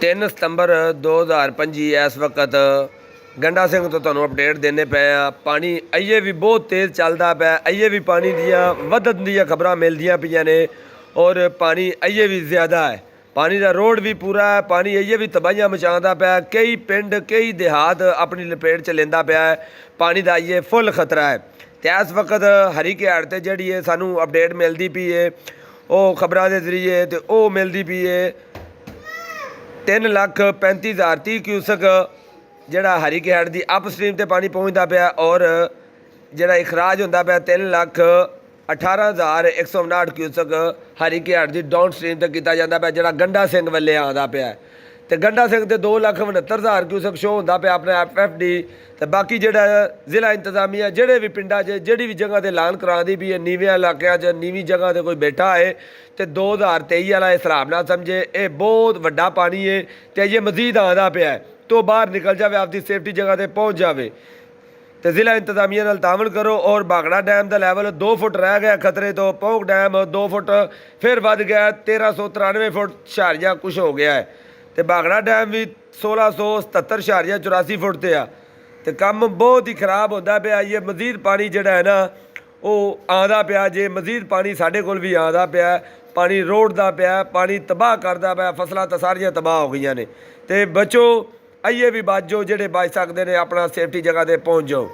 3 ਸਤੰਬਰ 2025 ਇਸ ਵਕਤ ਗੰਡਾ ਸਿੰਘ ਤੋਂ ਤੁਹਾਨੂੰ ਅਪਡੇਟ ਦੇਣੇ ਪਏ ਆ। ਪਾਣੀ ਅਈਏ ਵੀ ਬਹੁਤ ਤੇਜ਼ ਚੱਲਦਾ ਪਿਆ, ਅਈਏ ਵੀ ਪਾਣੀ ਦੀਆਂ ਵਧਣ ਦੀਆਂ ਖਬਰਾਂ ਮਿਲਦੀਆਂ ਪਈਆਂ ਨੇ ਔਰ ਪਾਣੀ ਅਈਏ ਵੀ ਜ਼ਿਆਦਾ ਹੈ। ਪਾਣੀ ਦਾ ਰੋਡ ਵੀ ਪੂਰਾ ਹੈ, ਪਾਣੀ ਅਈਏ ਵੀ ਤਬਾਹੀਆਂ ਮਚਾਉਂਦਾ ਪਿਆ। ਕਈ ਪਿੰਡ ਕਈ ਦਿਹਾਤ ਆਪਣੀ ਲਪੇਟ 'ਚ ਲੈਂਦਾ ਪਿਆ ਹੈ। ਪਾਣੀ ਦਾ ਅਈਏ ਫੁੱਲ ਖਤਰਾ ਹੈ। ਤੇ ਇਸ ਵਕਤ ਹਰੀ ਘਾਟ ਤੇ ਜਿਹੜੀ ਹੈ ਸਾਨੂੰ ਅਪਡੇਟ ਮਿਲਦੀ ਪਈ ਹੈ, ਉਹ ਖਬਰਾਂ ਦੇ ਜ਼ਰੀਏ ਤੇ ਉਹ ਮਿਲਦੀ ਪਈ ਹੈ 3,35,030 ਕਿਊਸਕ ਜਿਹੜਾ ਹਰੀ ਘਾਟ ਦੀ ਅਪ ਸਟਰੀਮ ਤੇ ਪਾਣੀ ਪਹੁੰਚਦਾ ਪਿਆ ਔਰ ਜਿਹੜਾ ਇਖਰਾਜ ਹੁੰਦਾ ਪਿਆ 3,18,159 ਕਿਊਸਕ ਹਰੀ ਘਾਟ ਦੀ ਡਾਊਨ ਸਟਰੀਮ ਤੇ ਕੀਤਾ ਜਾਂਦਾ ਪਿਆ, ਜਿਹੜਾ ਗੰਡਾ ਸਿੰਘ ਵੱਲੇ ਆਉਂਦਾ ਪਿਆ। ਤੇ ਗੰਡਾ ਸਿੰਘ ਤੇ 2,69,000 ਕਿਊਸਕ ਸ਼ੋ ਹੁੰਦਾ ਪਿਆ ਆਪਣੇ FFD। ਤੇ ਬਾਕੀ ਜਿਹੜਾ ਜ਼ਿਲ੍ਹਾ ਇੰਤਜ਼ਾਮੀਆ ਜਿਹੜੇ ਵੀ ਪਿੰਡਾਂ 'ਚ ਜਿਹੜੀ ਵੀ ਜਗ੍ਹਾ 'ਤੇ ਐਲਾਨ ਕਰਾਉਂਦੀ ਵੀ ਹੈ, ਨੀਵੇਂ ਇਲਾਕਿਆਂ 'ਚ ਨੀਵੀਂ ਜਗ੍ਹਾ 'ਤੇ ਕੋਈ ਬੈਠਾ ਹੈ ਤੇ 2023 ਵਾਲਾ ਹਿਸਾਬ ਨਾਲ ਸਮਝੇ ਇਹ ਬਹੁਤ ਵੱਡਾ ਪਾਣੀ ਹੈ ਤੇ ਇਹ ਮਜ਼ੀਦ ਆਉਂਦਾ ਪਿਆ ਹੈ। ਤੋਂ ਬਾਹਰ ਨਿਕਲ ਜਾਵੇ, ਆਪਦੀ ਸੇਫਟੀ ਜਗ੍ਹਾ 'ਤੇ ਪਹੁੰਚ ਜਾਵੇ। ਤੇ ਜ਼ਿਲ੍ਹਾ ਇੰਤਜ਼ਾਮੀਆ ਨਾਲ ਤਾਵਨ ਕਰੋ। ਔਰ ਬਾਗੜਾ ਡੈਮ ਦਾ ਲੈਵਲ 2 ਫੁੱਟ ਰਹਿ ਗਿਆ ਖਤਰੇ ਤੋਂ, ਪੌਂਕ ਡੈਮ 2 ਫੁੱਟ ਫਿਰ ਵੱਧ ਗਿਆ, 1393 ਫੁੱਟ ਛਾਰੀਆ ਕੁਛ ਹੋ ਗਿਆ ਹੈ। ਤੇ ਬਾਗੜਾ ਡੈਮ ਵੀ 1677.84 ਫੁੱਟ ਤੇ ਆ। ਤੇ ਕੰਮ ਬਹੁਤ ਹੀ ਖਰਾਬ ਹੁੰਦਾ ਪਿਆ। ਇਹ ਮਜ਼ੀਦ ਪਾਣੀ ਜਿਹੜਾ ਹੈ ਨਾ ਉਹ ਆਉਂਦਾ ਪਿਆ ਜੇ, ਮਜ਼ੀਦ ਪਾਣੀ ਸਾਡੇ ਕੋਲ ਵੀ ਆਉਂਦਾ ਪਿਆ, ਪਾਣੀ ਰੋੜਦਾ ਪਿਆ, ਪਾਣੀ ਤਬਾਹ ਕਰਦਾ ਪਿਆ, ਫਸਲਾਂ ਤਾਂ ਸਾਰੀਆਂ ਤਬਾਹ ਹੋ ਗਈਆਂ ਨੇ। ਤੇ ਬਚੋ, ਆਈਏ ਵੀ ਬਚ ਜਾਓ, ਜਿਹੜੇ ਬਚ ਸਕਦੇ ਨੇ ਆਪਣਾ ਸੇਫਟੀ ਜਗ੍ਹਾ 'ਤੇ ਪਹੁੰਚ ਜਾਓ।